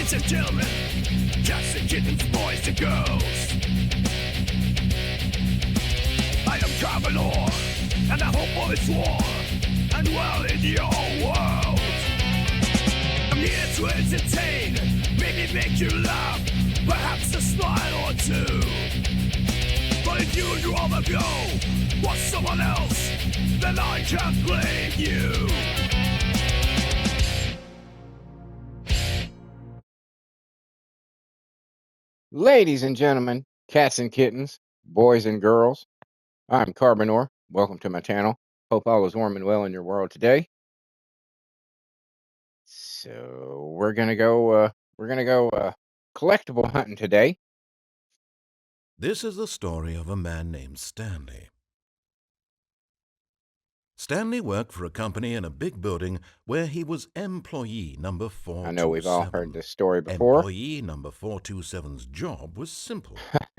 Ladies and gentlemen, cats and kittens, boys and girls, I am Carmenor, and I hope all is war and well in your world. I'm here to entertain, maybe make you laugh, perhaps a smile or two. But if you'd rather go watch someone else, then I can't blame you. Ladies and gentlemen, cats and kittens, boys and girls, I'm Carbonor. Welcome to my channel. Hope all is warm and well in your world today. So we're gonna go collectible hunting today. This is the story of a man named Stanley. Stanley worked for a company in a big building where he was employee number 427. I know we've all heard this story before. Employee number 427's job was simple.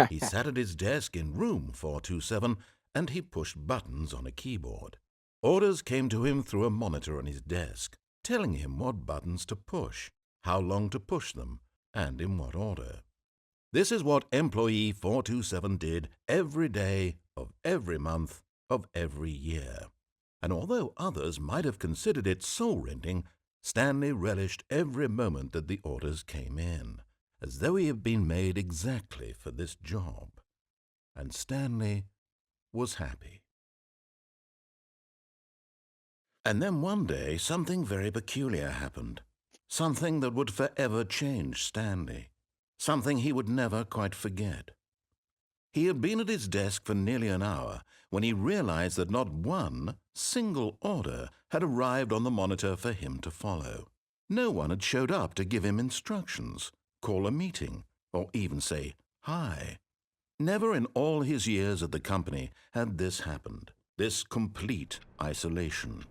He sat at his desk in room 427 and he pushed buttons on a keyboard. Orders came to him through a monitor on his desk, telling him what buttons to push, how long to push them, and in what order. This is what employee 427 did every day of every month of every year. And although others might have considered it soul-rending, Stanley relished every moment that the orders came in, as though he had been made exactly for this job. And Stanley was happy. And then one day, something very peculiar happened. Something that would forever change Stanley. Something he would never quite forget. He had been at his desk for nearly an hour when he realized that not one single order had arrived on the monitor for him to follow. No one had showed up to give him instructions, call a meeting, or even say hi. Never in all his years at the company had this happened, this complete isolation.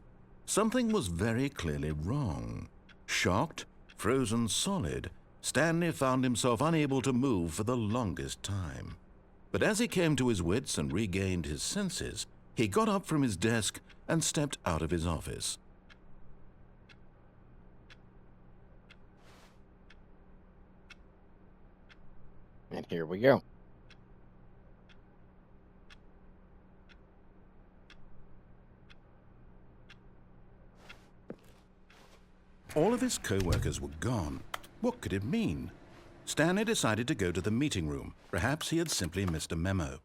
Something was very clearly wrong. Shocked, frozen solid, Stanley found himself unable to move for the longest time. But as he came to his wits and regained his senses, he got up from his desk and stepped out of his office. And here we go. All of his co-workers were gone. What could it mean? Stanley decided to go to the meeting room. Perhaps he had simply missed a memo.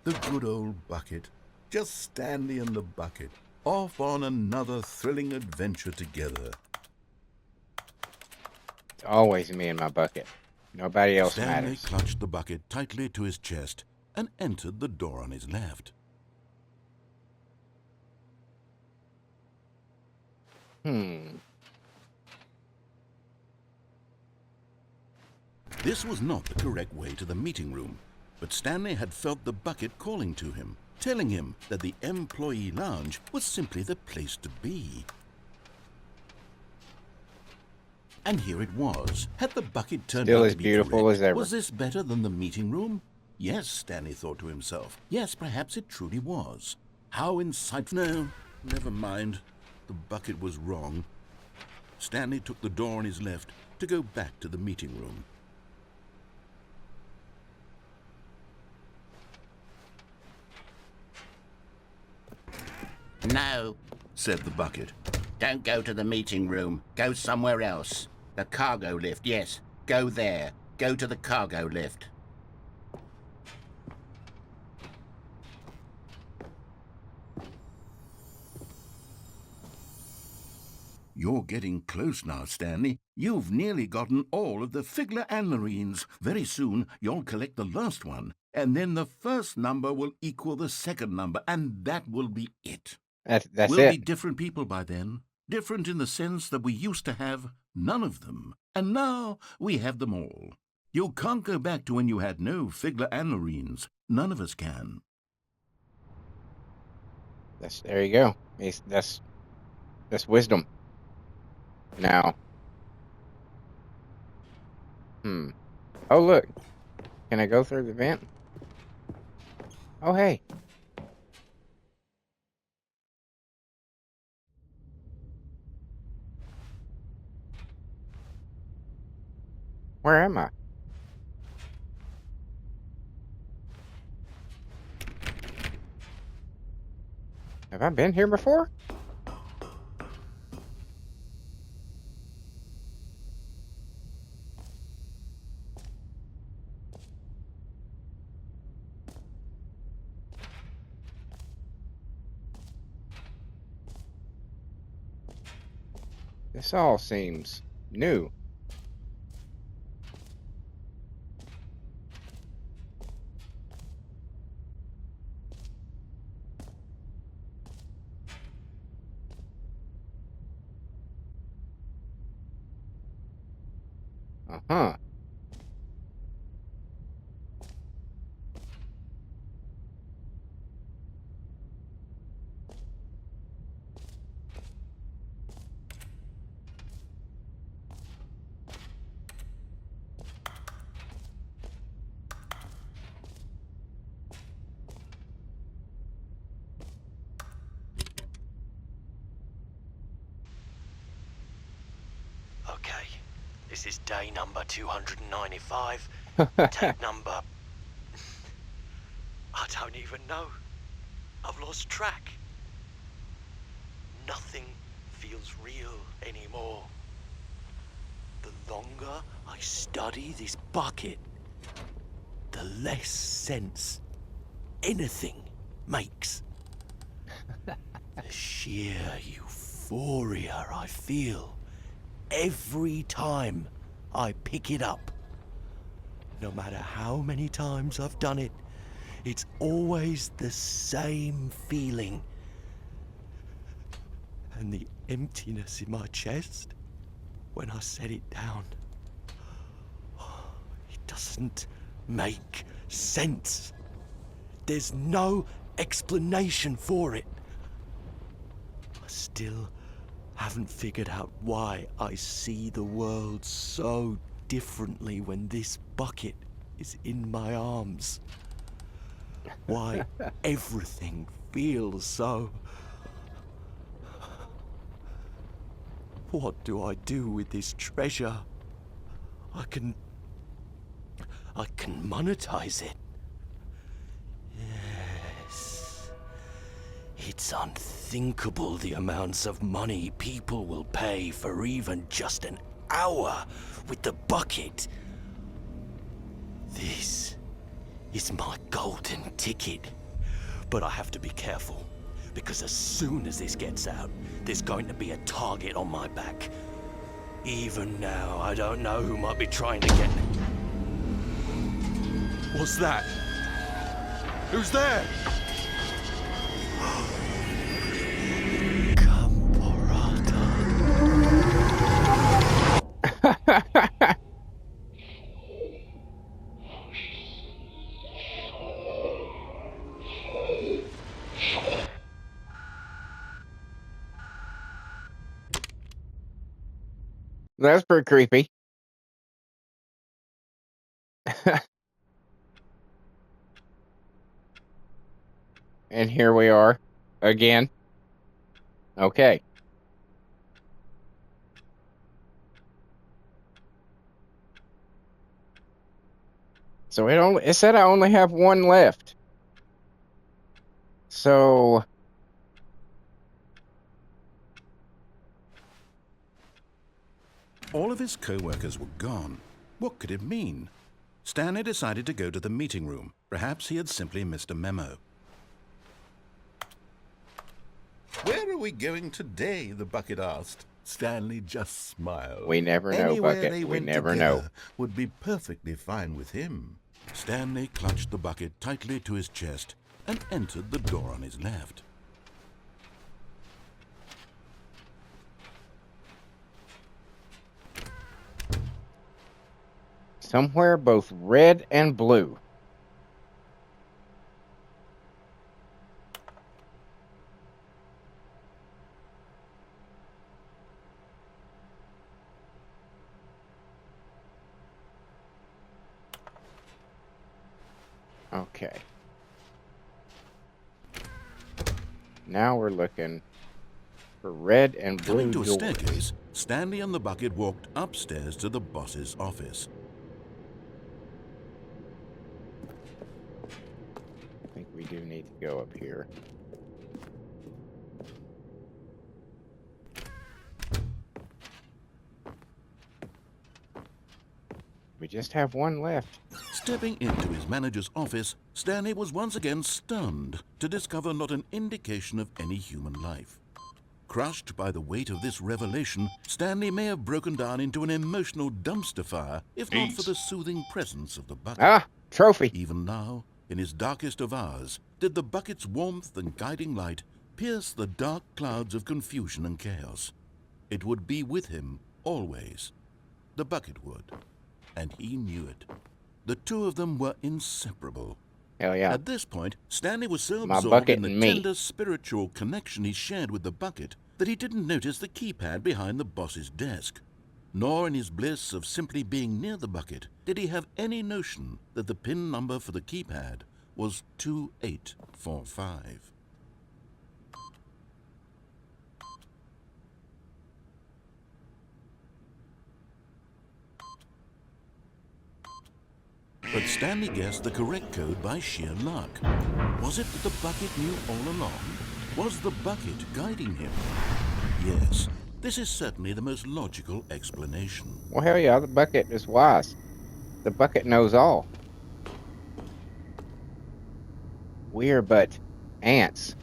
The good old bucket. Just Stanley and the bucket, off on another thrilling adventure together. It's always me and my bucket. Nobody else Stanley matters. clutched the bucket tightly to his chest and entered the door on his left. This was not the correct way to the meeting room, but Stanley had felt the bucket calling to him, telling him that the employee lounge was simply the place to be. And here it was. Had the bucket turned Still out as to be beautiful correct? as ever. Was this better than the meeting room? Yes, Stanley thought to himself. Yes, perhaps it truly was. How insightful. No, never mind. The bucket was wrong. Stanley took the door on his left to go back to the meeting room. No, Said the bucket. don't go to the meeting room. Go somewhere else. The cargo lift, yes. Go there. Go to the cargo lift. You're getting close now, Stanley. You've nearly gotten all of the Figler Anmarines. Very soon, you'll collect the last one, and then the first number will equal the second number, and that will be it. That's We'll it. be different people by then. Different in the sense that we used to have none of them, and now we have them all. You can't go back to when you had no Figler Anmarines. None of us can. There you go. That's wisdom. Now, oh, look. Can I go through the vent? Oh, hey. Where am I? Have I been here before? This all seems new. Uh-huh. Okay, this is day number 295. Tape number... I don't even know. I've lost track. Nothing feels real anymore. The longer I study this bucket, the less sense anything makes. The sheer euphoria I feel every time I pick it up. No matter how many times I've done it, it's always the same feeling. And the emptiness in my chest when I set it down. It doesn't make sense. There's no explanation for it. I still haven't figured out why I see the world so differently when this bucket is in my arms. Why everything feels so... What do I do with this treasure? I can monetize it. Yes. It's unthinkable the amounts of money people will pay for even just an hour with the bucket. This is my golden ticket. But I have to be careful, because as soon as this gets out, there's going to be a target on my back. Even now, I don't know who might be trying to get... What's that? Who's there? That's pretty creepy. And here we are again. Okay. So it said I only have one left. So All of his co-workers were gone. What could it mean? Stanley decided to go to the meeting room. Perhaps he had simply missed a memo. Where are we going today? The bucket asked. Stanley just smiled. we never know, Anywhere Bucket. they We went never together know. would be perfectly fine with him. Stanley clutched the bucket tightly to his chest and entered the door on his left. Somewhere both red and blue. Okay. Now we're looking for red and blue Coming to a doors. staircase, Stanley and the bucket walked upstairs to the boss's office. I think we do need to go up here. We just have one left. Stepping into his manager's office, Stanley was once again stunned to discover not an indication of any human life. Crushed by the weight of this revelation, Stanley may have broken down into an emotional dumpster fire if not for the soothing presence of the bucket. Ah, trophy. Even now, in his darkest of hours, did the bucket's warmth and guiding light pierce the dark clouds of confusion and chaos. It would be with him always. The bucket would. And he knew it. The two of them were inseparable. Hell yeah. At this point, Stanley was so My absorbed bucket in the and me. tender spiritual connection he shared with the bucket that he didn't notice the keypad behind the boss's desk. Nor in his bliss of simply being near the bucket did he have any notion that the PIN number for the keypad was 2845. But Stanley guessed the correct code by sheer luck. Was it that the bucket knew all along? Was the bucket guiding him? Yes, this is certainly the most logical explanation. Well, hell yeah, the bucket is wise. The bucket knows all. We're but ants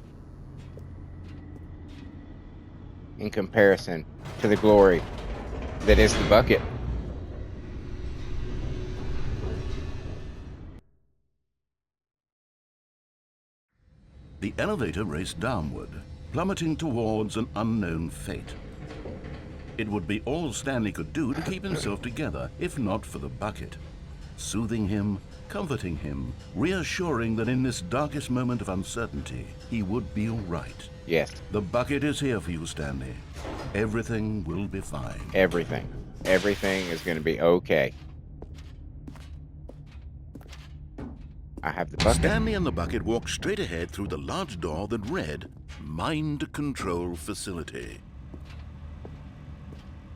in comparison to the glory that is the bucket. The elevator raced downward, plummeting towards an unknown fate. It would be all Stanley could do to keep himself together, if not for the bucket. Soothing him, comforting him, reassuring that in this darkest moment of uncertainty, he would be all right. Yes, The bucket is here for you, Stanley. Everything will be fine. everything. Everything is going to be okay. I have the bucket. Stanley and the bucket walked straight ahead through the large door that read, Mind Control Facility.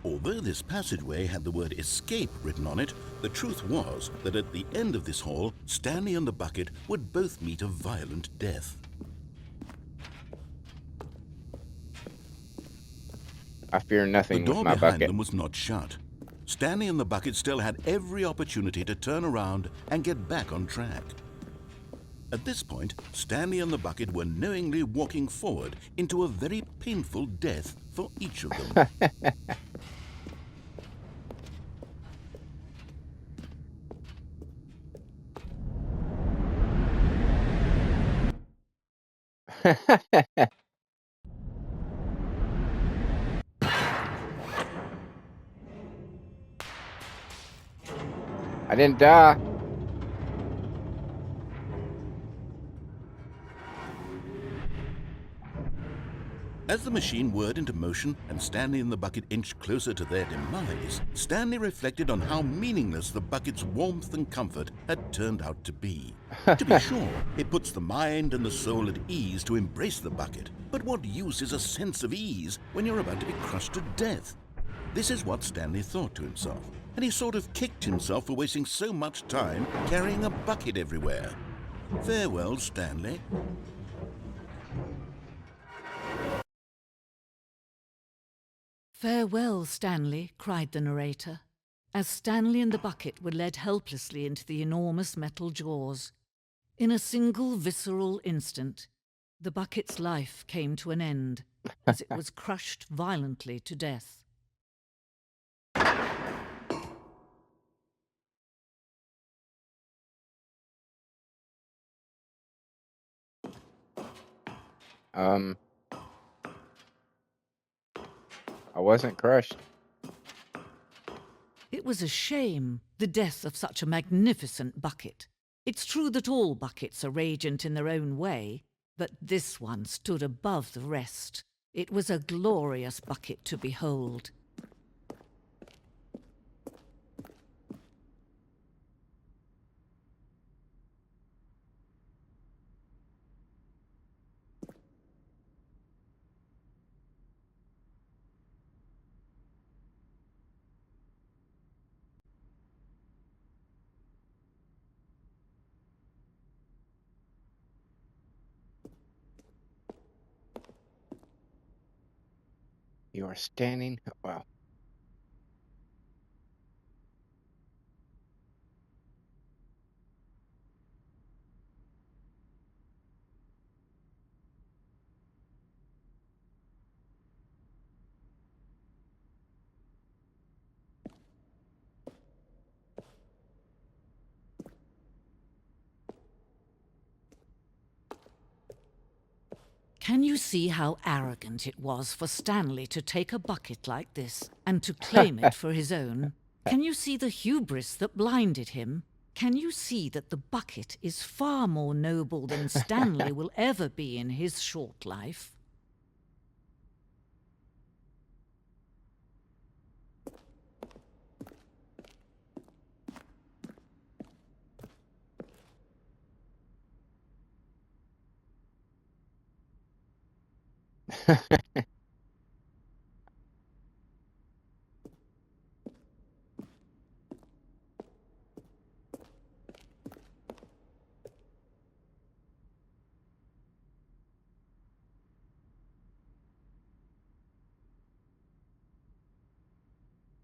Although this passageway had the word escape written on it, the truth was that at the end of this hall, Stanley and the bucket would both meet a violent death. I fear The nothing with door my behind bucket. them was not shut. Stanley and the bucket still had every opportunity to turn around and get back on track. At this point, Stanley and the bucket were knowingly walking forward into a very painful death for each of them. I didn't die. As the machine whirred into motion and Stanley and the bucket inched closer to their demise, Stanley reflected on how meaningless the bucket's warmth and comfort had turned out to be. To be sure, it puts the mind and the soul at ease to embrace the bucket, but what use is a sense of ease when you're about to be crushed to death? This is what Stanley thought to himself, and he sort of kicked himself for wasting so much time carrying a bucket everywhere. Farewell, Stanley. "Farewell, Stanley," cried the narrator, as Stanley and the bucket were led helplessly into the enormous metal jaws. In a single visceral instant, the bucket's life came to an end as it was crushed violently to death. I wasn't crushed. It was a shame, the death of such a magnificent bucket. It's true that all buckets are radiant in their own way, but this one stood above the rest. It was a glorious bucket to behold. You are standing. Well. Can you see how arrogant it was for Stanley to take a bucket like this and to claim it for his own? Can you see the hubris that blinded him? Can you see that the bucket is far more noble than Stanley will ever be in his short life?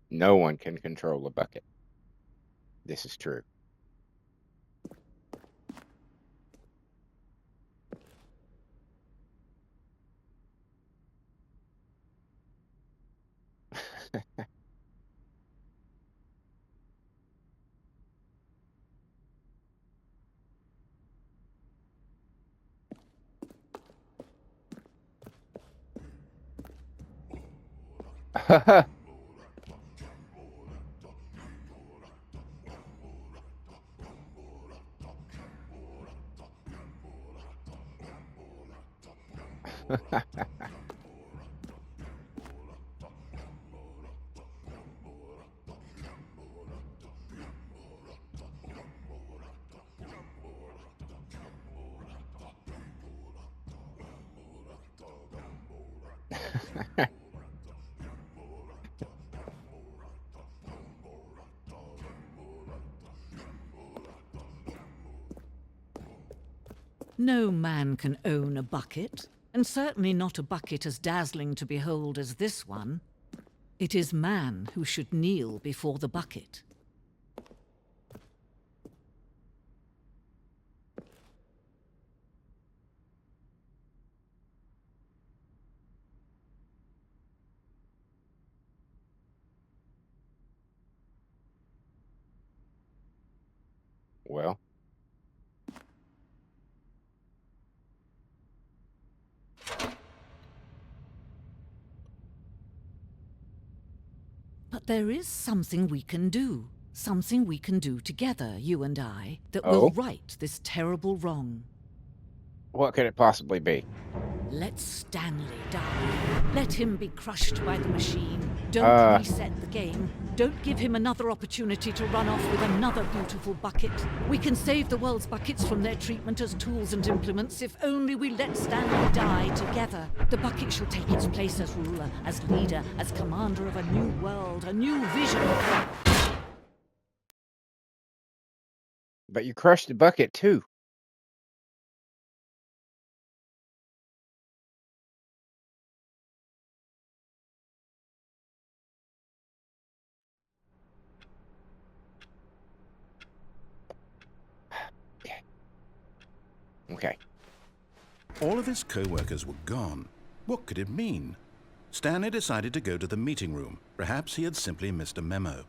No one can control a bucket. This is true. No man can own a bucket, and certainly not a bucket as dazzling to behold as this one. It is man who should kneel before the bucket. Well. But there is something we can do. Something we can do together, you and I, that Oh? will right this terrible wrong. What could it possibly be? Let Stanley die. Let him be crushed by the machine. Don't reset the game. Don't give him another opportunity to run off with another beautiful bucket. We can save the world's buckets from their treatment as tools and implements if only we let Stanley die together. The bucket shall take its place as ruler, as leader, as commander of a new world, a new vision. But you crushed the bucket too. Okay. All of his co-workers were gone. What could it mean? Stanley decided to go to the meeting room. Perhaps he had simply missed a memo.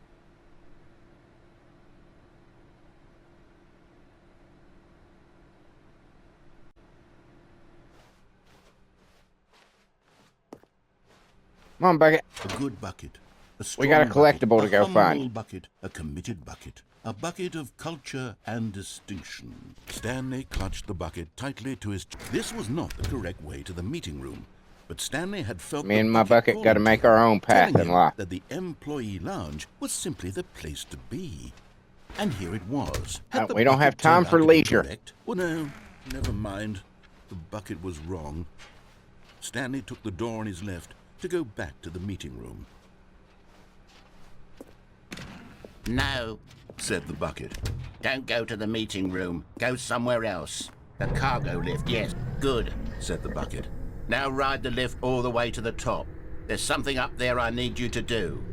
Come on, bucket. A good bucket. A We got a strong bucket, collectible to go a humble find. bucket, a committed bucket. A bucket of culture and distinction. Stanley clutched the bucket tightly to his chest. This was not the correct way to the meeting room, but Stanley had felt Me the and my bucket calling got to to make him, our own path telling in him life. that the employee lounge was simply the place to be. And here it was. Had the We don't bucket have time turned for out to be leisure. correct? Well, no, never mind. The bucket was wrong. Stanley took the door on his left to go back to the meeting room. No, Said the bucket. don't go to the meeting room. Go somewhere else. The cargo lift, yes. Good, Said the bucket. Now ride the lift all the way to the top. There's something up there I need you to do.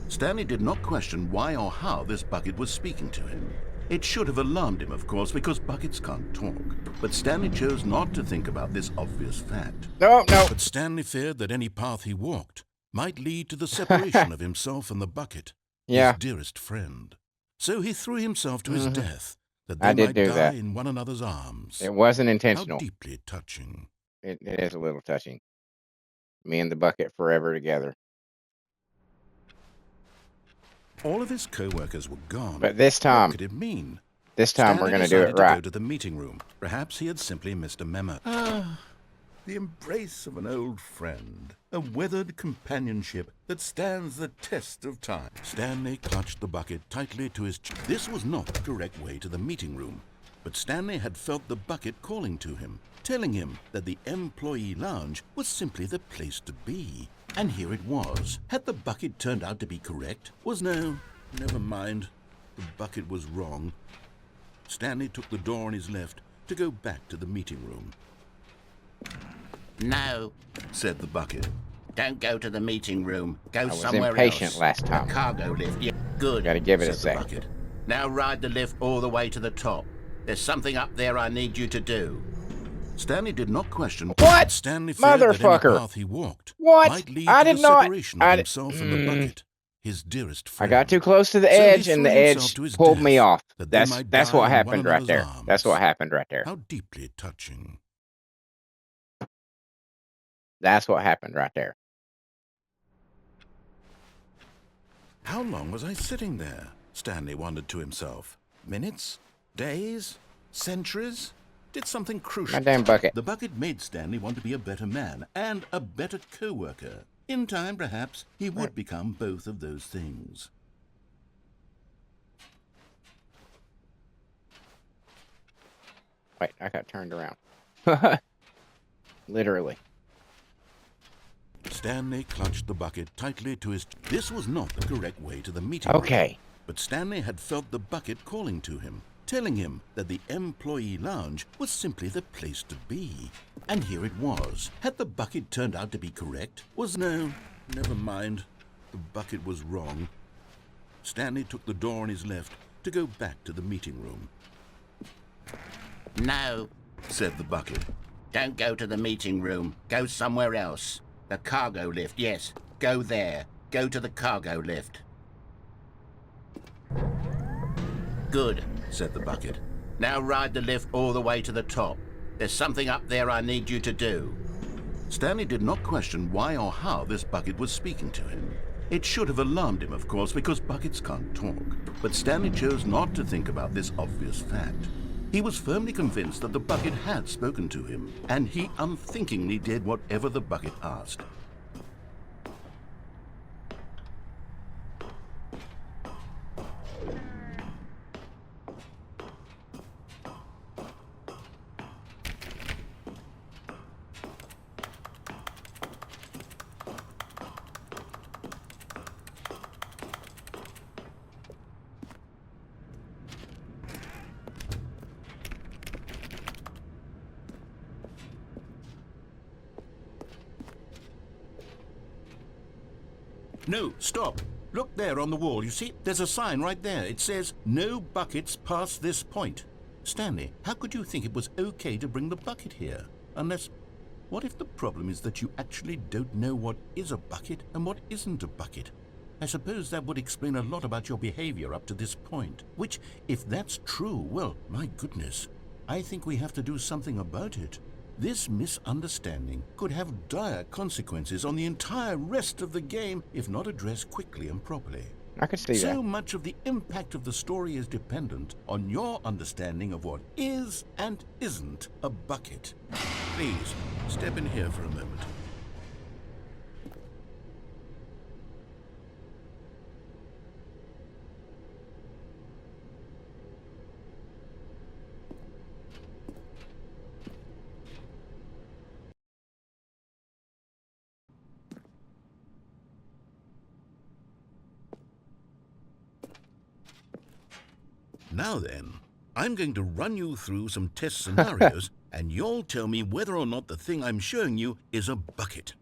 Stanley did not question why or how this bucket was speaking to him. It should have alarmed him, of course, because buckets can't talk. But Stanley chose not to think about this obvious fact. No. But Stanley feared that any path he walked might lead to the separation of himself and the bucket, Yeah. his dearest friend. So he threw himself to his death, that I they did might do die that. in one another's arms. It wasn't How intentional. deeply touching. It is a little touching. Me and the bucket forever together. All of his co-workers were gone. But this time, What could it mean? this time we're Stanley going to do decided it to go right. to the meeting room. Perhaps he had simply missed a memo. The embrace of an old friend, a weathered companionship that stands the test of time. Stanley clutched the bucket tightly to his chest. This was not the correct way to the meeting room, but Stanley had felt the bucket calling to him, telling him that the employee lounge was simply the place to be. And here it was. Had the bucket turned out to be correct? Never mind. The bucket was wrong. Stanley took the door on his left to go back to the meeting room. No, Said the bucket. don't go to the meeting room. Go I was somewhere impatient else. last time. The cargo lift. Yeah, good. Gotta give it a Said the sec. bucket. Now ride the lift all the way to the top. There's something up there I need you to do. Stanley did not question What? Stanley feared that any Motherfucker. path he walked What? might lead I to did the not- separation of I himself and the bucket, his dearest I friend. got too close to the So he edge, and the threw himself edge to his pulled me death, off. that they might That's die what in happened one right there. another's That's what arms. happened right there. How deeply touching. That's what happened right there. How long was I sitting there? Stanley wondered to himself. Minutes? Days? Centuries? Did something crucial. My damn bucket. The bucket made Stanley want to be a better man and a better co-worker. In time, perhaps, he would become both of those things. Wait, I got turned around. Literally. Stanley clutched the bucket tightly to his... This was not the correct way to the meeting room. Okay. But Stanley had felt the bucket calling to him, telling him that the employee lounge was simply the place to be. And here it was. Had the bucket turned out to be correct? Never mind. The bucket was wrong. Stanley took the door on his left to go back to the meeting room. No, Said the bucket. don't go to the meeting room. Go somewhere else. The cargo lift. Yes, go there. Go to the cargo lift. Good. Said the bucket. Now ride the lift all the way to the top. There's something up there I need you to do. Stanley did not question why or how this bucket was speaking to him. It should have alarmed him, of course, because buckets can't talk. But Stanley chose not to think about this obvious fact. He was firmly convinced that the bucket had spoken to him, and he unthinkingly did whatever the bucket asked. No, stop. Look there on the wall. You see, there's a sign right there. It says, "No buckets past this point." Stanley, how could you think it was okay to bring the bucket here? Unless, what if the problem is that you actually don't know what is a bucket and what isn't a bucket? I suppose that would explain a lot about your behavior up to this point. Which, if that's true, well, my goodness, I think we have to do something about it. This misunderstanding could have dire consequences on the entire rest of the game if not addressed quickly and properly. I could see So that. much of the impact of the story is dependent on your understanding of what is and isn't a bucket. Please, step in here for a moment. Now then, I'm going to run you through some test scenarios, and you'll tell me whether or not the thing I'm showing you is a bucket.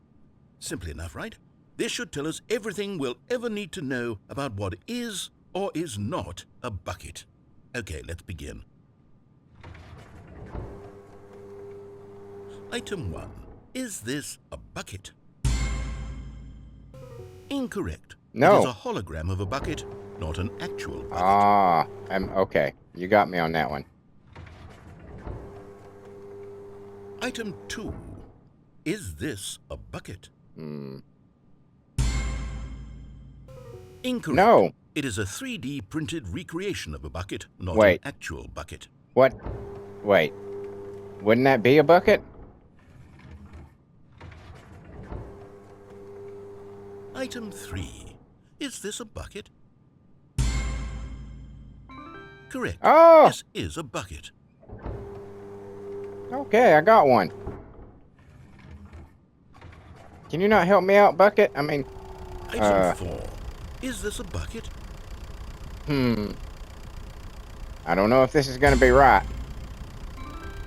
Simple enough, right? This should tell us everything we'll ever need to know about what is or is not a bucket. Okay, let's begin. Item 1. Is this a bucket? Incorrect. No. It is a hologram of a bucket, not an actual bucket. Ah, okay. You got me on that one. Item 2. Is this a bucket? Incorrect. No. It is a 3D printed recreation of a bucket, not Wait. an actual bucket. What? Wait. Wouldn't that be a bucket? Item 3. Is this a bucket? Correct. Oh! This is a bucket. Okay, I got one. Can you not help me out, bucket? I mean... Item 4. Is this a bucket? I don't know if this is going to be right.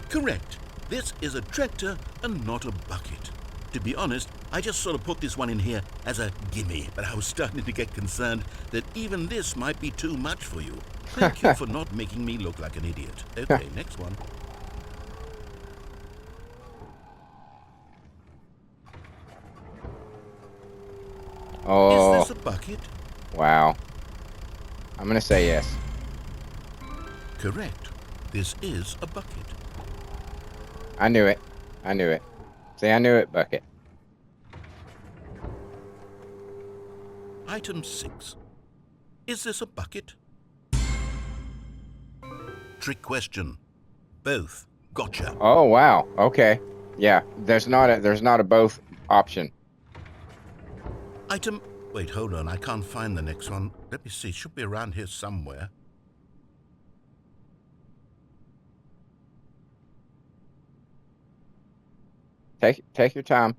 Correct. This is a tractor and not a bucket. To be honest, I just sort of put this one in here as a gimme, but I was starting to get concerned that even this might be too much for you. Thank you for not making me look like an idiot. Okay, next one. Oh, Is this a bucket? wow. I'm going to say yes. Correct. This is a bucket. I knew it. I knew it. See, I knew it, bucket. Item 6. Is this a bucket? Trick question. Both. Gotcha. Oh, wow. Okay. Yeah, there's not a both option. Item... Wait, hold on. I can't find the next one. Let me see. It should be around here somewhere. Take your time.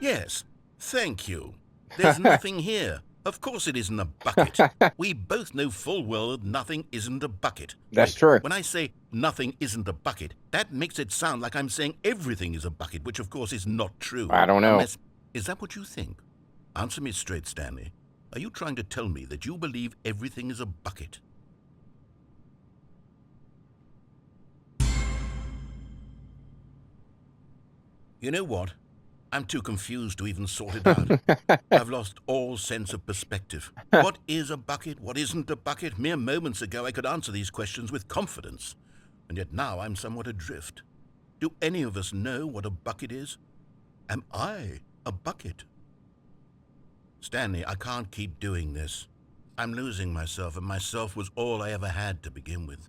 Yes. Thank you. There's nothing here. Of course it isn't a bucket. We both know full well that nothing isn't a bucket. That's Wait, true. When I say nothing isn't a bucket, that makes it sound like I'm saying everything is a bucket, which of course is not true. I don't know. Is that what you think? Answer me straight, Stanley. Are you trying to tell me that you believe everything is a bucket? You know what? I'm too confused to even sort it out. I've lost all sense of perspective. What is a bucket? What isn't a bucket? Mere moments ago I could answer these questions with confidence. And yet now I'm somewhat adrift. Do any of us know what a bucket is? Am I a bucket? Stanley, I can't keep doing this. I'm losing myself, and myself was all I ever had to begin with.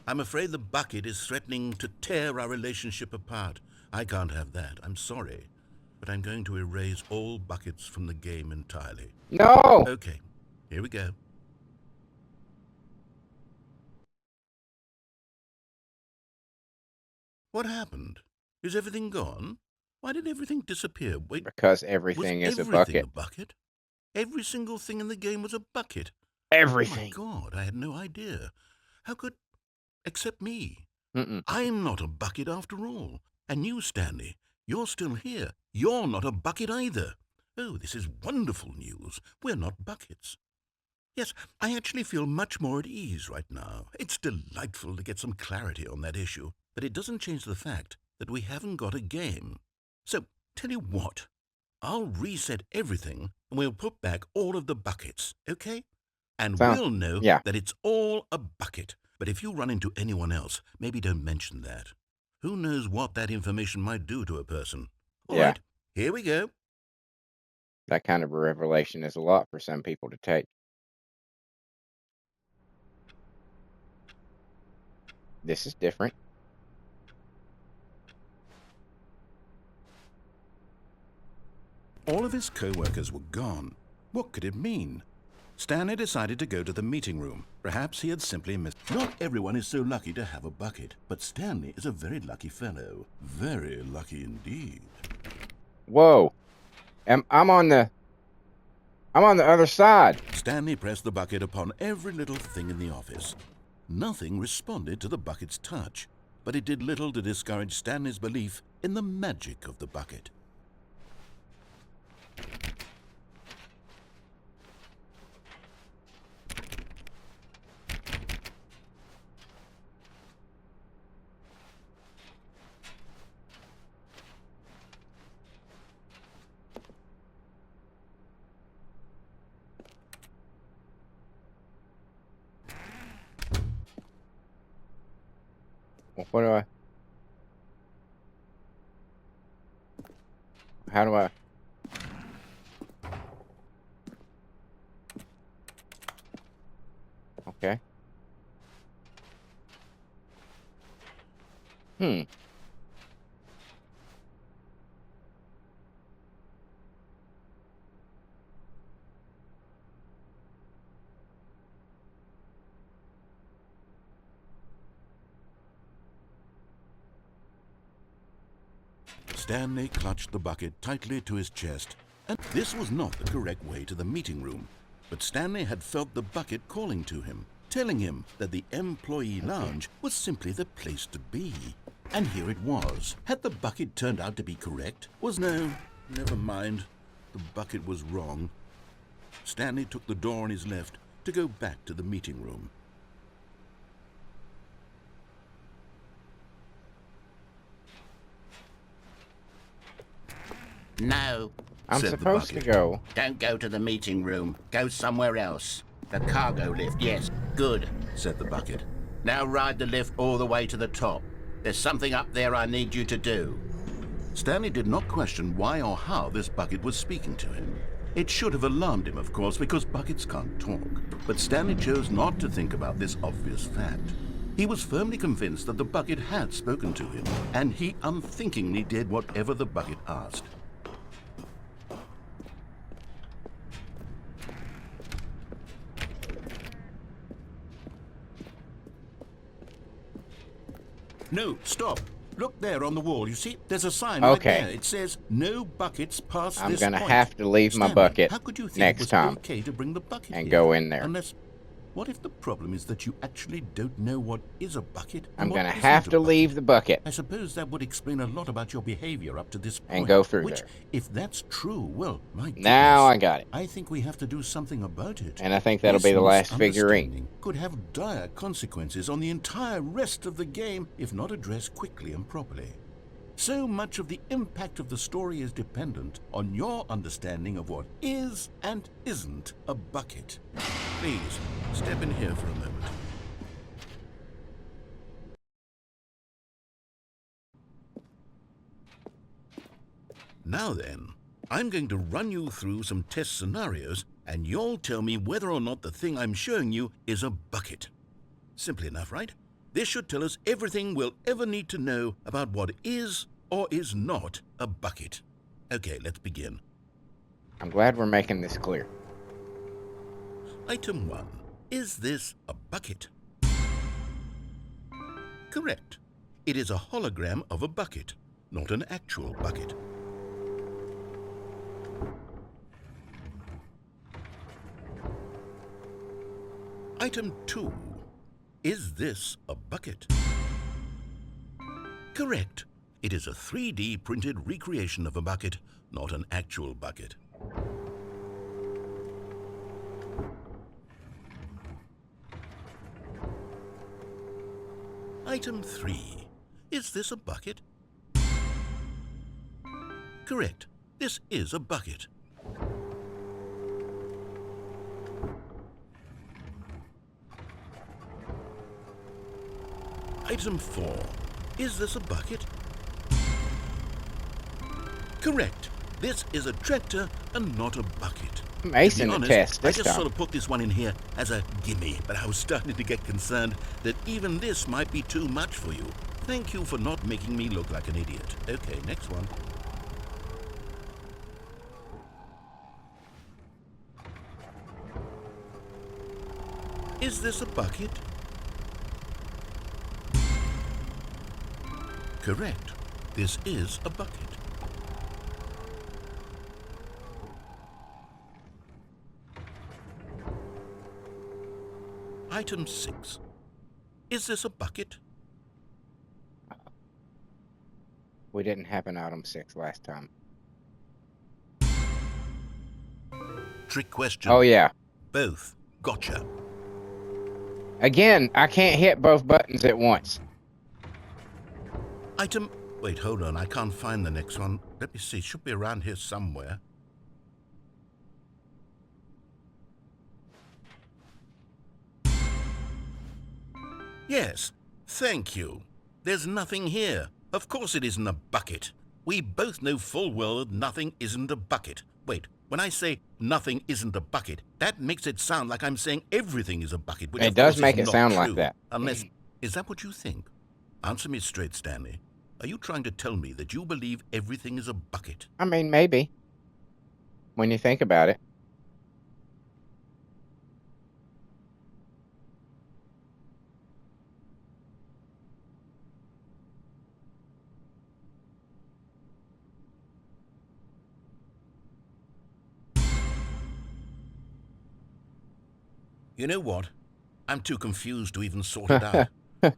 I'm afraid the bucket is threatening to tear our relationship apart. I can't have that. I'm sorry. But I'm going to erase all buckets from the game entirely. No! Okay, here we go. What happened? Is everything gone? Why did everything disappear? Wait, Because everything was is a everything bucket. a bucket? Every single thing in the game was a bucket. Everything. Oh my God, I had no idea. How could... Except me. Mm-mm. I'm not a bucket after all. And you, Stanley, you're still here. You're not a bucket either. Oh, this is wonderful news. We're not buckets. Yes, I actually feel much more at ease right now. It's delightful to get some clarity on that issue, but it doesn't change the fact that we haven't got a game. So, tell you what, I'll reset everything and we'll put back all of the buckets, okay? And we'll know that it's all a bucket. But if you run into anyone else, maybe don't mention that. Who knows what that information might do to a person? All right, here we go. That kind of a revelation is a lot for some people to take. This is different. All of his co-workers were gone. What could it mean? Stanley decided to go to the meeting room. Perhaps he had simply missed... Not everyone is so lucky to have a bucket, but Stanley is a very lucky fellow. Very lucky indeed. Whoa. I'm on the... I'm on the other side. Stanley pressed the bucket upon every little thing in the office. Nothing responded to the bucket's touch, but it did little to discourage Stanley's belief in the magic of the bucket. What do I? How do I? Okay. Stanley clutched the bucket tightly to his chest, and this was not the correct way to the meeting room. But Stanley had felt the bucket calling to him, telling him that the employee lounge was simply the place to be. And here it was. Had the bucket turned out to be correct? No, never mind. The bucket was wrong. Stanley took the door on his left to go back to the meeting room. No. I'm said the supposed to bucket. go. Don't go to the meeting room. Go somewhere else. The cargo lift, yes. Good, Said the bucket. now ride the lift all the way to the top. There's something up there I need you to do. Stanley did not question why or how this bucket was speaking to him. It should have alarmed him, of course, because buckets can't talk. But Stanley chose not to think about this obvious fact. He was firmly convinced that the bucket had spoken to him, and he unthinkingly did whatever the bucket asked. No, stop. Look there on the wall. You see, there's a sign Okay. right there. It says, "No buckets past I'm this gonna point." have to leave my Stanley, bucket how could you think next it was time okay to bring the bucket and here? go in there. Unless, what if the problem is that you actually don't know what is a bucket? and I'm what gonna isn't have a to bucket? leave the bucket I suppose that would explain a lot about your behavior up to this point. and go through Which, there. if that's true, well, my goodness. Now I got it. I think we have to do something about it. And I think that'll This be the last figurine. misunderstanding could have dire consequences on the entire rest of the game if not addressed quickly and properly. So much of the impact of the story is dependent on your understanding of what is and isn't a bucket. Please, step in here for a moment. Now then, I'm going to run you through some test scenarios, and you'll tell me whether or not the thing I'm showing you is a bucket. Simple enough, right? This should tell us everything we'll ever need to know about what is or is not a bucket. Okay, let's begin. I'm glad we're making this clear. Item 1. Is this a bucket? Correct. It is a hologram of a bucket, not an actual bucket. Item 2. Is this a bucket? Correct. It is a 3D printed recreation of a bucket, not an actual bucket. Item 3. Is this a bucket? Correct. This is a bucket. Item 4. Is this a bucket? Correct. This is a tractor and not a bucket. I'm acing To be the honest, test I this just time. sort of put this one in here as a gimme, but I was starting to get concerned that even this might be too much for you. Thank you for not making me look like an idiot. Okay, next one. Is this a bucket? Correct. This is a bucket. Item 6. Is this a bucket? We didn't have an item 6 last time. Trick question. Oh, yeah. Both. Gotcha. Again, I can't hit both buttons at once. Item... Wait, hold on. I can't find the next one. Let me see. It should be around here somewhere. Yes. Thank you. There's nothing here. Of course it isn't a bucket. We both know full well that nothing isn't a bucket. Wait, when I say nothing isn't a bucket, that makes it sound like I'm saying everything is a bucket, which It of does course make is it not sound like true. that. Unless, is that what you think? Answer me straight, Stanley. Are you trying to tell me that you believe everything is a bucket? I mean, maybe. When you think about it. You know what? I'm too confused to even sort it out.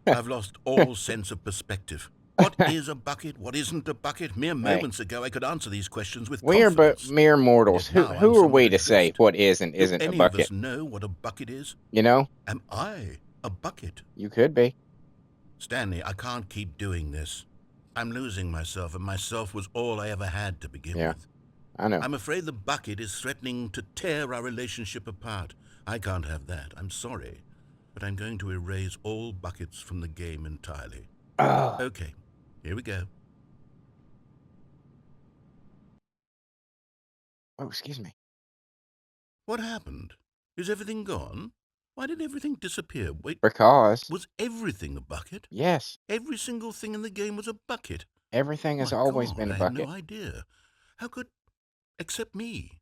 I've lost all sense of perspective. What is a bucket? What isn't a bucket? Mere moments ago, I could answer these questions with We are confidence. but mere mortals. Yet now Who I'm are we to somewhat say adrift. what is and Do isn't a any of us bucket? know what a bucket is? You know? Am I a bucket? You could be. Stanley, I can't keep doing this. I'm losing myself, and myself was all I ever had to begin Yeah. with. I know. I'm afraid the bucket is threatening to tear our relationship apart. I can't have that. I'm sorry. But I'm going to erase all buckets from the game entirely. Oh. Okay, here we go. Oh, excuse me. What happened? Is everything gone? Why did everything disappear? Wait, Because, was everything a bucket? yes, Every single thing in the game was a bucket. everything has My always God, been a I had bucket. no idea. How could... Except me.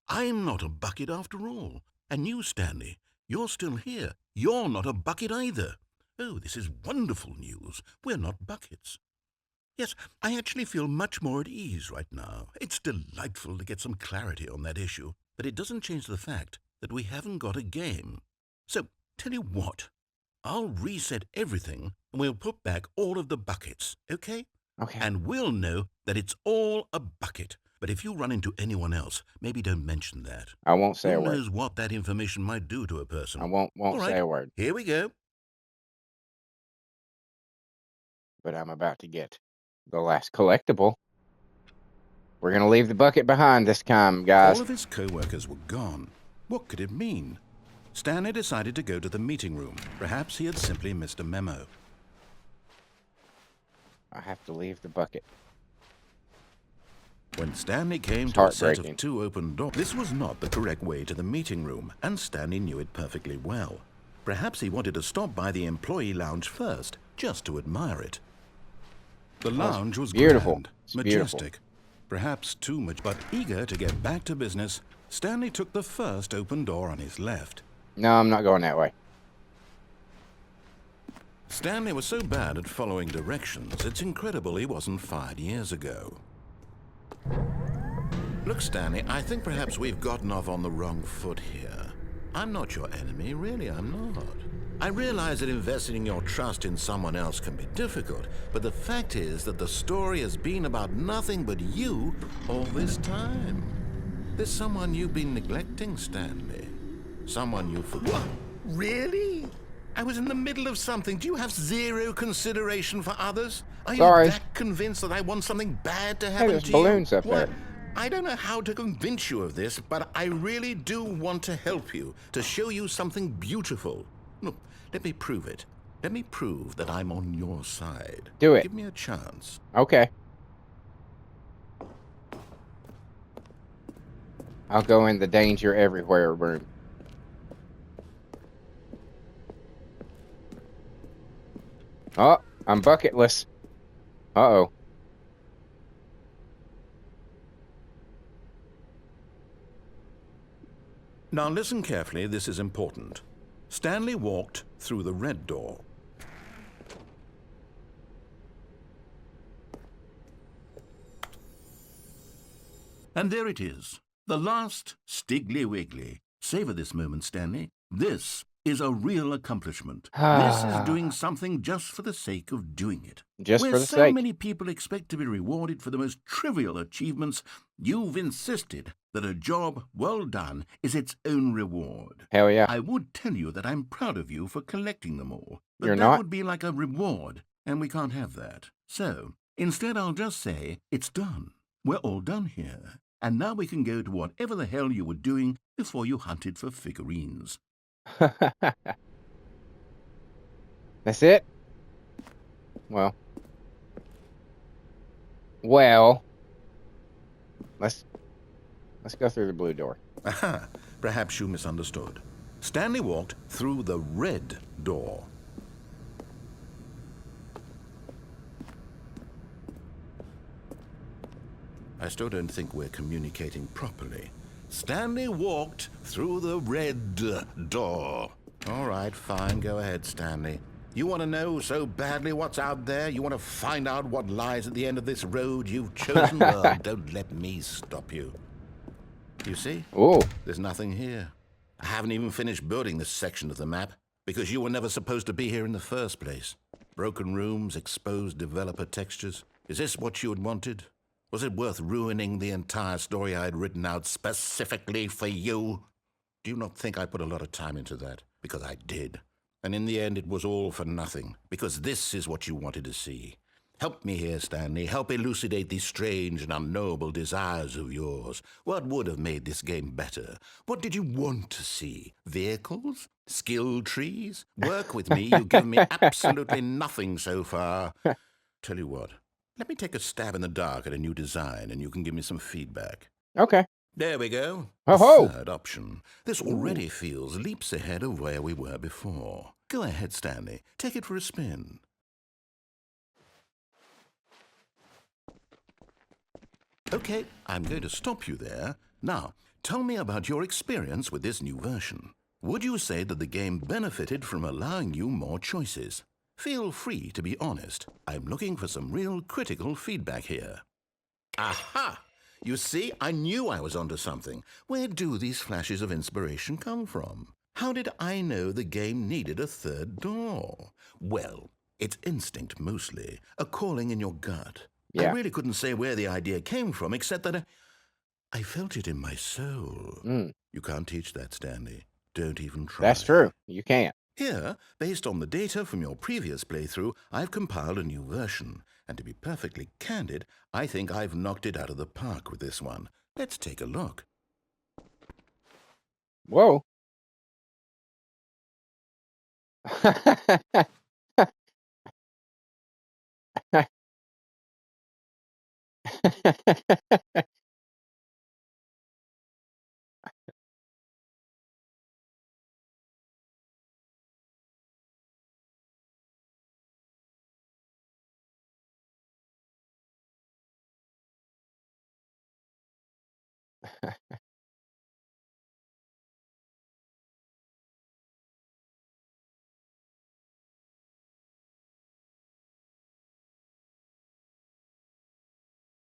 I'm not a bucket after all. And you, Stanley, you're still here. You're not a bucket either. Oh, this is wonderful news. We're not buckets. Yes, I actually feel much more at ease right now. It's delightful to get some clarity on that issue, but it doesn't change the fact that we haven't got a game. So, tell you what, I'll reset everything and we'll put back all of the buckets, okay? Okay. And we'll know that it's all a bucket. But if you run into anyone else, maybe don't mention that. I won't say a Who word. knows what that information might do to a person? I won't All right, say a word. here we go. But I'm about to get the last collectible. We're going to leave the bucket behind this time, guys. All of his co-workers were gone. What could it mean? Stanley decided to go to the meeting room. Perhaps he had simply missed a memo. I have to leave the bucket. When Stanley came It's to a set heartbreaking. of 2 open doors, this was not the correct way to the meeting room, and Stanley knew it perfectly well. Perhaps he wanted to stop by the employee lounge first, just to admire it. The lounge was beautiful. grand, It's beautiful. majestic, perhaps too much, but eager to get back to business, Stanley took the first open door on his left. No, I'm not going that way. Stanley was so bad at following directions, it's incredible he wasn't fired years ago. Look, Stanley, I think perhaps we've gotten off on the wrong foot here. I'm not your enemy, really, I'm not. I realize that investing your trust in someone else can be difficult, but the fact is that the story has been about nothing but you all this time. There's someone you've been neglecting, Stanley. Someone you forgot. What? Really? I was in the middle of something. Do you have zero consideration for others? Are Sorry. you that convinced that I want something bad to happen there's to balloons you? up What? there. I don't know how to convince you of this, but I really do want to help you, to show you something beautiful. Look, let me prove it. Let me prove that I'm on your side. Do it. Give me a chance. Okay. I'll go in the danger everywhere room. Oh, I'm bucketless. Uh-oh. Now listen carefully, this is important. Stanley walked through the red door. And there it is, the last Stiggly Wiggly. Savor this moment, Stanley. This is a real accomplishment. This is doing something just for the sake of doing it. Just Where for the so sake. many people expect to be rewarded for the most trivial achievements, you've insisted that a job well done is its own reward. Hell yeah. I would tell you that I'm proud of you for collecting them all, but You're that not? would be like a reward, and we can't have that. So, instead I'll just say, it's done. We're all done here. And now we can go to whatever the hell you were doing before you hunted for figurines. That's it? Well, let's go through the blue door. Aha, perhaps you misunderstood. Stanley walked through the red door. I still don't think we're communicating properly. Stanley walked through the red door. All right, fine, go ahead, Stanley. You want to know so badly what's out there? You want to find out what lies at the end of this road you've chosen? Well, don't let me stop you. You see? Ooh. There's nothing here. I haven't even finished building this section of the map because you were never supposed to be here in the first place. Broken rooms, exposed developer textures. Is this what you had wanted? Was it worth ruining the entire story I had written out specifically for you? Do you not think I put a lot of time into that? Because I did. And in the end, it was all for nothing, because this is what you wanted to see. Help me here, Stanley. Help elucidate these strange and unknowable desires of yours. What would have made this game better? What did you want to see? Vehicles? Skill trees? Work with me. You've given me absolutely nothing so far. Tell you what. Let me take a stab in the dark at a new design, and you can give me some feedback. Okay. There we go. Oh-ho. Third option. This already feels leaps ahead of where we were before. Go ahead, Stanley. Take it for a spin. Okay, I'm going to stop you there. Now, tell me about your experience with this new version. Would you say that the game benefited from allowing you more choices? Feel free to be honest. I'm looking for some real critical feedback here. Aha! You see, I knew I was onto something. Where do these flashes of inspiration come from? How did I know the game needed a third door? Well, it's instinct mostly, a calling in your gut. Yeah. I really couldn't say where the idea came from, except that I felt it in my soul. You can't teach that, Stanley. Don't even try. That's true. You can't. Here, based on the data from your previous playthrough, I've compiled a new version. And to be perfectly candid, I think I've knocked it out of the park with this one. Let's take a look. Whoa.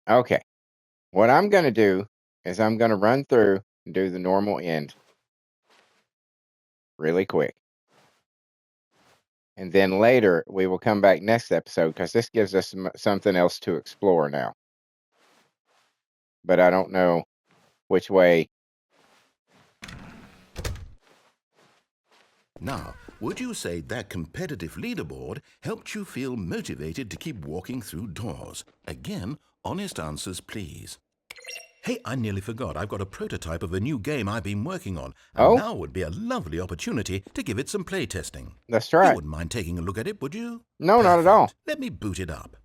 Okay. What I'm going to do is I'm going to run through and do the normal end really quick. And then later we will come back next episode because this gives us something else to explore now. But I don't know which way. Now, would you say that competitive leaderboard helped you feel motivated to keep walking through doors? Again, honest answers, please. Hey, I nearly forgot. I've got a prototype of a new game I've been working on. And now would be a lovely opportunity to give it some play testing. That's right. You wouldn't mind taking a look at it, would you? No, not at all. Let me boot it up.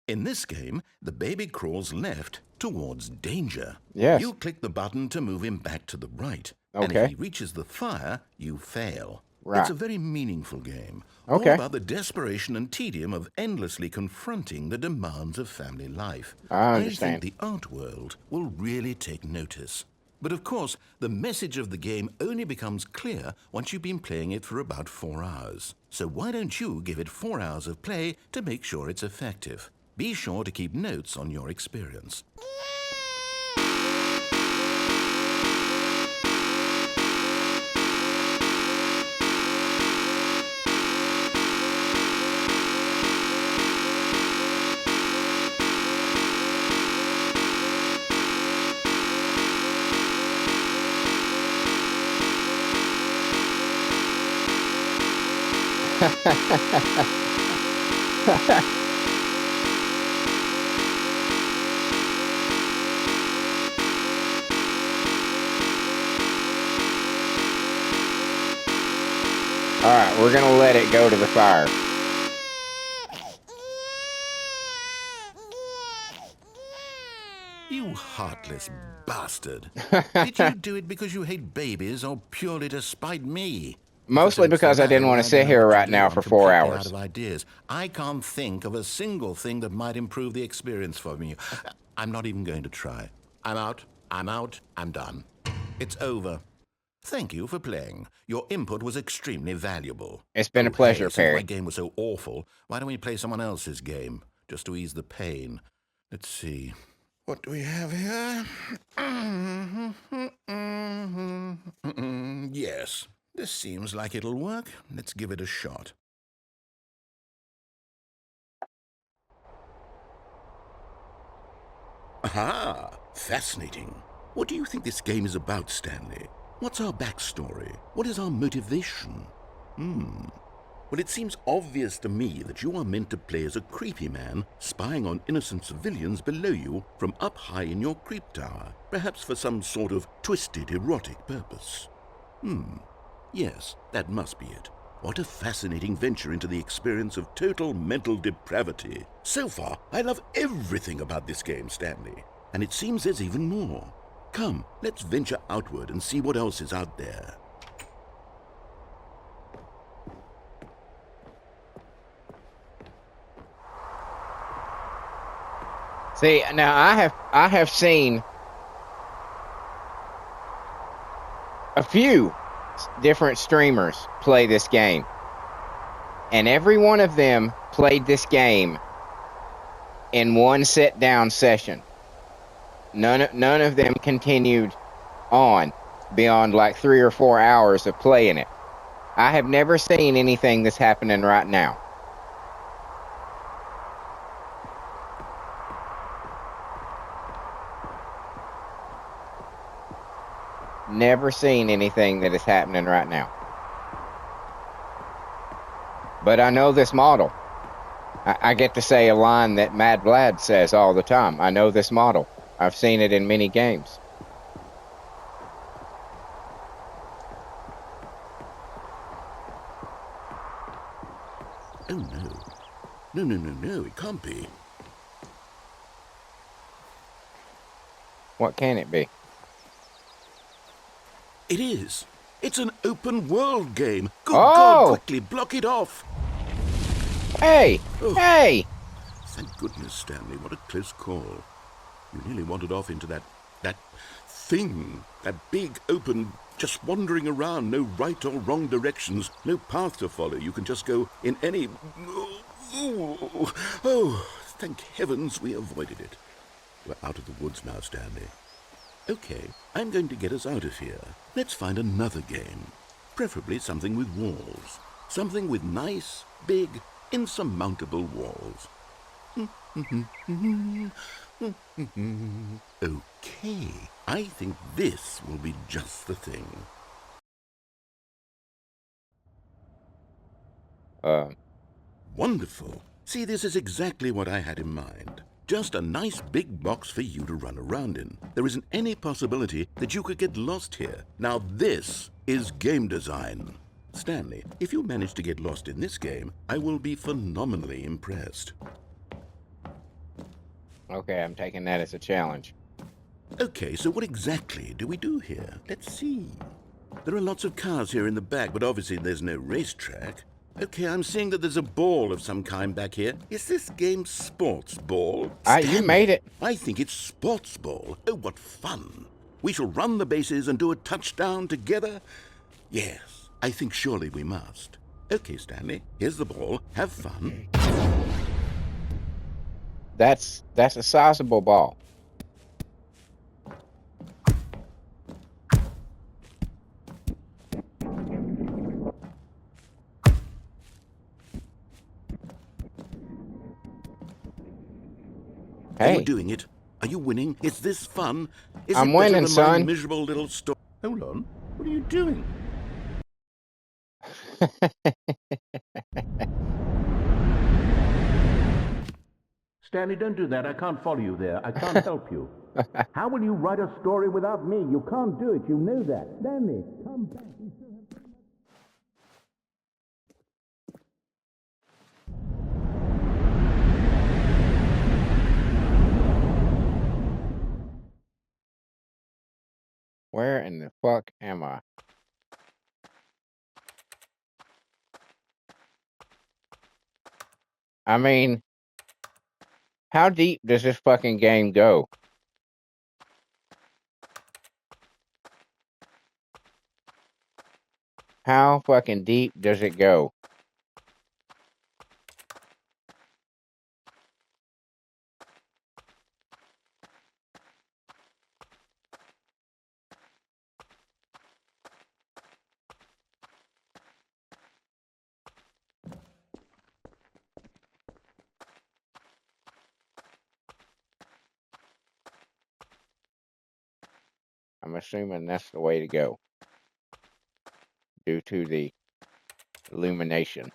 In this game, the baby crawls left towards danger. Yes. You click the button to move him back to the right. Okay. And if he reaches the fire, you fail. Right. It's a very meaningful game. Okay. All about the desperation and tedium of endlessly confronting the demands of family life. I understand. I think the art world will really take notice. But of course, the message of the game only becomes clear once you've been playing it for about 4 hours. So why don't you give it 4 hours of play to make sure it's effective? Be sure to keep notes on your experience. Alright, we're gonna let it go to the fire. You heartless bastard. Did you do it because you hate babies or purely to spite me? Mostly because I didn't want to sit here right now for 4 Out hours. of ideas. I can't think of a single thing that might improve the experience for me. I'm not even going to try. I'm out. I'm out. I'm done. It's over. Thank you for playing. Your input was extremely valuable. It's been a pleasure, Since Perry. my game was so awful, why don't we play someone else's game, just to ease the pain? Let's see. What do we have here? Yes, this seems like it'll work. Let's give it a shot. Aha! Fascinating. What do you think this game is about, Stanley? What's our backstory? What is our motivation? Well, it seems obvious to me that you are meant to play as a creepy man spying on innocent civilians below you from up high in your creep tower, perhaps for some sort of twisted erotic purpose. Yes, that must be it. What a fascinating venture into the experience of total mental depravity. So far, I love everything about this game, Stanley. And it seems there's even more. Come, let's venture outward and see what else is out there. See, now I have seen a few different streamers play this game, and every one of them played this game in one sit-down session. None of them continued on beyond like 3 or 4 hours of playing it. I have never seen anything that's happening right now. Never seen anything that is happening right now. But I know this model. I get to say a line that Mad Vlad says all the time. I know this model. I've seen it in many games. Oh, no. No, it can't be. What can it be? It is. It's an open world game. Good Oh! God, quickly block it off. Hey! Oh. Hey! Thank goodness, Stanley. What a close call. You nearly wandered off into that thing. That big, open, just wandering around. No right or wrong directions. No path to follow. You can just go in any... Oh, thank heavens we avoided it. We're out of the woods now, Stanley. Okay, I'm going to get us out of here. Let's find another game. Preferably something with walls. Something with nice, big, insurmountable walls. Okay, I think this will be just the thing. Wonderful. See, this is exactly what I had in mind. Just a nice big box for you to run around in. There isn't any possibility that you could get lost here. Now this is game design. Stanley, if you manage to get lost in this game, I will be phenomenally impressed. Okay, I'm taking that as a challenge. Okay, so what exactly do we do here? Let's see. There are lots of cars here in the back, but obviously there's no racetrack. Okay, I'm seeing that there's a ball of some kind back here. Is this game sports ball? You made it. I think it's sports ball. Oh, what fun. We shall run the bases and do a touchdown together? Yes, I think surely we must. Okay, Stanley, here's the ball. Have fun. That's a sizable ball. Are Hey, you doing it? Are you winning? Is this fun? Is I'm it better winning, than my son. miserable little story? Hold on. What are you doing? Stanley, don't do that. I can't follow you there. I can't help you. How will you write a story without me? You can't do it. You know that. Stanley, come back. You still have so much... Where in the fuck am I? I mean, how deep does this fucking game go? How fucking deep does it go? I'm assuming that's the way to go, due to the illumination.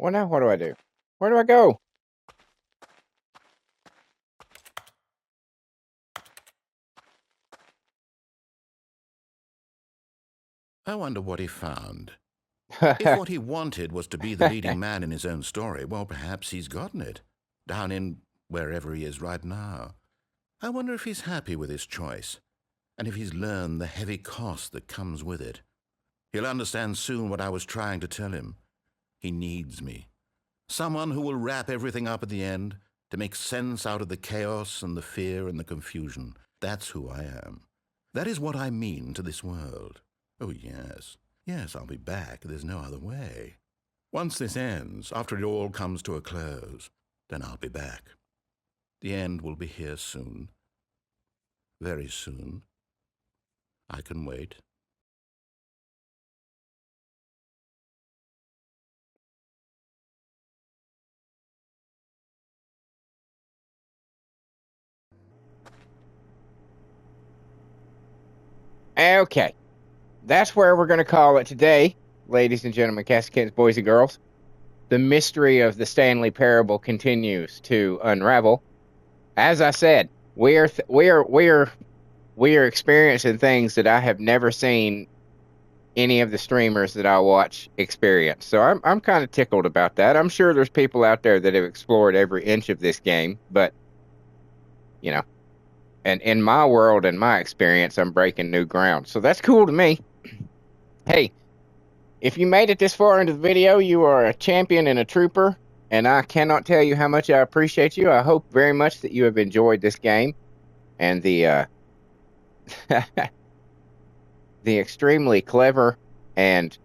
Well, now what do I do? Where do I go? I wonder what he found. If what he wanted was to be the leading man in his own story, well, perhaps he's gotten it, down in wherever he is right now. I wonder if he's happy with his choice, and if he's learned the heavy cost that comes with it. He'll understand soon what I was trying to tell him. He needs me. Someone who will wrap everything up at the end, to make sense out of the chaos and the fear and the confusion. That's who I am. That is what I mean to this world. Oh, yes. Yes, I'll be back. There's no other way. Once this ends, after it all comes to a close, then I'll be back. The end will be here soon. Very soon. I can wait. Okay. That's where we're going to call it today, ladies and gentlemen, cats, kittens, boys and girls. The mystery of the Stanley Parable continues to unravel. As I said, we are experiencing things that I have never seen any of the streamers that I watch experience. So I'm kind of tickled about that. I'm sure there's people out there that have explored every inch of this game, but you know, and in my world and my experience, I'm breaking new ground. So that's cool to me. Hey, if you made it this far into the video, you are a champion and a trooper, and I cannot tell you how much I appreciate you. I hope very much that you have enjoyed this game and the the extremely clever and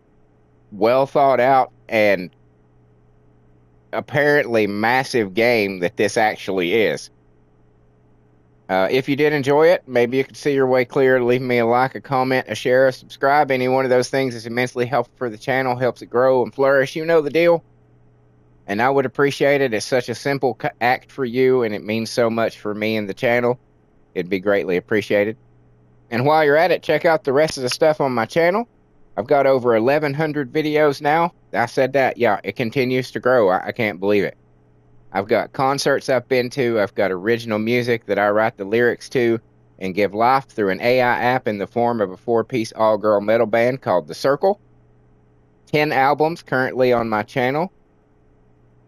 well thought out and apparently massive game that this actually is. If you did enjoy it, maybe you could see your way clear. Leave me a like, a comment, a share, a subscribe. Any one of those things is immensely helpful for the channel, helps it grow and flourish. You know the deal. And I would appreciate it. It's such a simple act for you, and it means so much for me and the channel. It'd be greatly appreciated. And while you're at it, check out the rest of the stuff on my channel. I've got over 1,100 videos now. I said that. Yeah, it continues to grow. I can't believe it. I've got concerts I've been to. I've got original music that I write the lyrics to and give life through an AI app in the form of a 4-piece all-girl metal band called The Circle. 10 albums currently on my channel.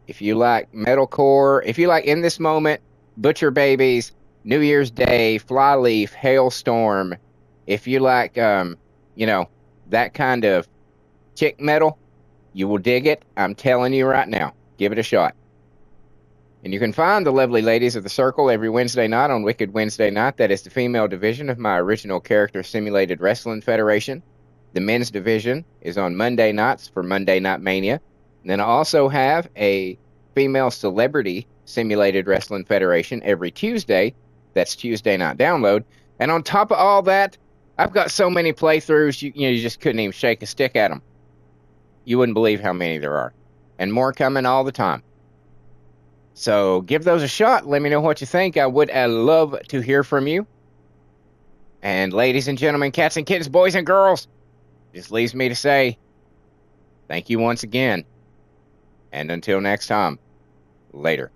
If you like metalcore, if you like In This Moment, Butcher Babies, New Year's Day, Flyleaf, Hailstorm, if you like, you know, that kind of chick metal, you will dig it. I'm telling you right now. Give it a shot. And you can find the lovely ladies of The Circle every Wednesday night on Wicked Wednesday Night. That is the female division of my original character simulated wrestling federation. The men's division is on Monday nights for Monday Night Mania. And then I also have a Female Celebrity Simulated Wrestling Federation every Tuesday. That's Tuesday Night Download. And on top of all that, I've got so many playthroughs, you just couldn't even shake a stick at them. You wouldn't believe how many there are. And more coming all the time. So give those a shot. Let me know what you think. I would love to hear from you. And ladies and gentlemen, cats and kittens, boys and girls, just leaves me to say thank you once again. And until next time, later.